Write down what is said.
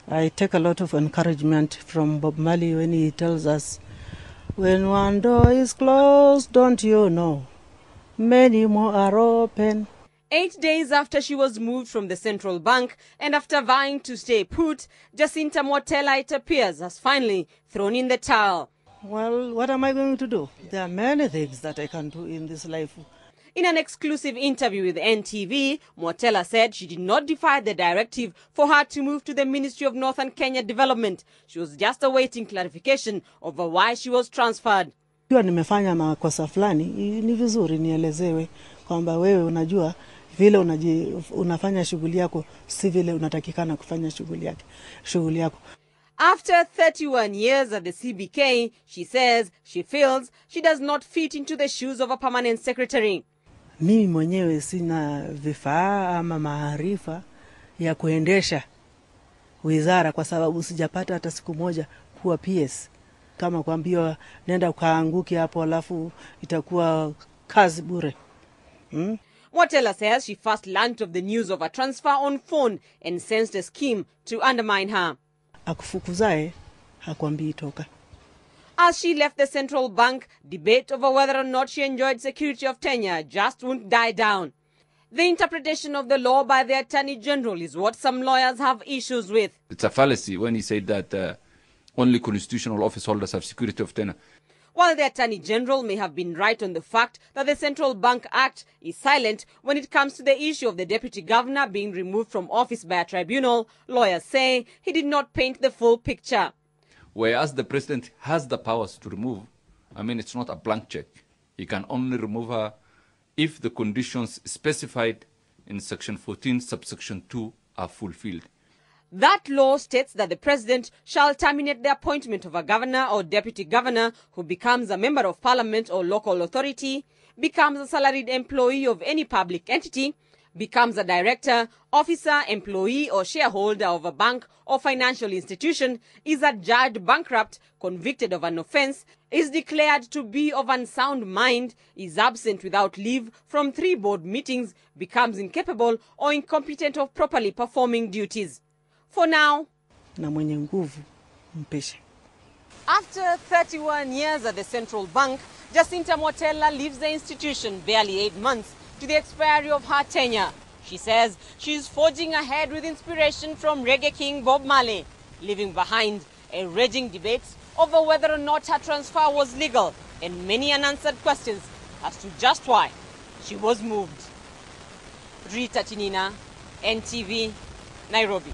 I take a lot of encouragement from Bob Marley when he tells us, when one door is closed, don't you know, many more are open. 8 days after she was moved from the central bank and after vying to stay put, Jacinta Mwatela, it appears, has finally thrown in the towel. Well, what am I going to do? There are many things that I can do in this life. In an exclusive interview with NTV, Mwatela said she did not defy the directive for her to move to the Ministry of Northern Kenya Development. She was just awaiting clarification over why she was transferred. Ikiwa nimefanya makosa fulani, ni vizuri nielezewe kwamba wewe unajua vile unafanya shughuli yako si vile unatakikana kufanya shughuli yako. After 31 years at the CBK, she says she feels she does not fit into the shoes of a permanent secretary. Mimi mwenyewe sina vifaa ama maarifa ya kuendesha wizara kwa sababu sijapata hata siku moja kuwa PS. Kama kuambiwa nenda ukaanguke hapo alafu itakuwa kazi bure. Mwatela says she first learned of the news of a transfer on phone and sensed a scheme to undermine her. Akufukuzae hakuambii toka. As she left the central bank, debate over whether or not she enjoyed security of tenure just won't die down. The interpretation of the law by the Attorney General is what some lawyers have issues with. It's a fallacy when he said that only constitutional office holders have security of tenure. While the Attorney General may have been right on the fact that the Central Bank Act is silent when it comes to the issue of the Deputy Governor being removed from office by a tribunal, lawyers say he did not paint the full picture. Whereas the President has the powers to remove, it's not a blank check. He can only remove her if the conditions specified in Section 14, subsection 2 are fulfilled. That law states that the President shall terminate the appointment of a governor or deputy governor who becomes a member of parliament or local authority, becomes a salaried employee of any public entity, becomes a director, officer, employee or shareholder of a bank or financial institution, is adjudged bankrupt, convicted of an offense, is declared to be of unsound mind, is absent without leave from 3 board meetings, becomes incapable or incompetent of properly performing duties. For now, na mwenye nguvu mpeshe. After 31 years at the central bank, Jacinta Mwatela leaves the institution barely 8 months to the expiry of her tenure. She says she is forging ahead with inspiration from reggae king Bob Marley, leaving behind a raging debate over whether or not her transfer was legal and many unanswered questions as to just why she was moved. Rita Tinina, NTV, Nairobi.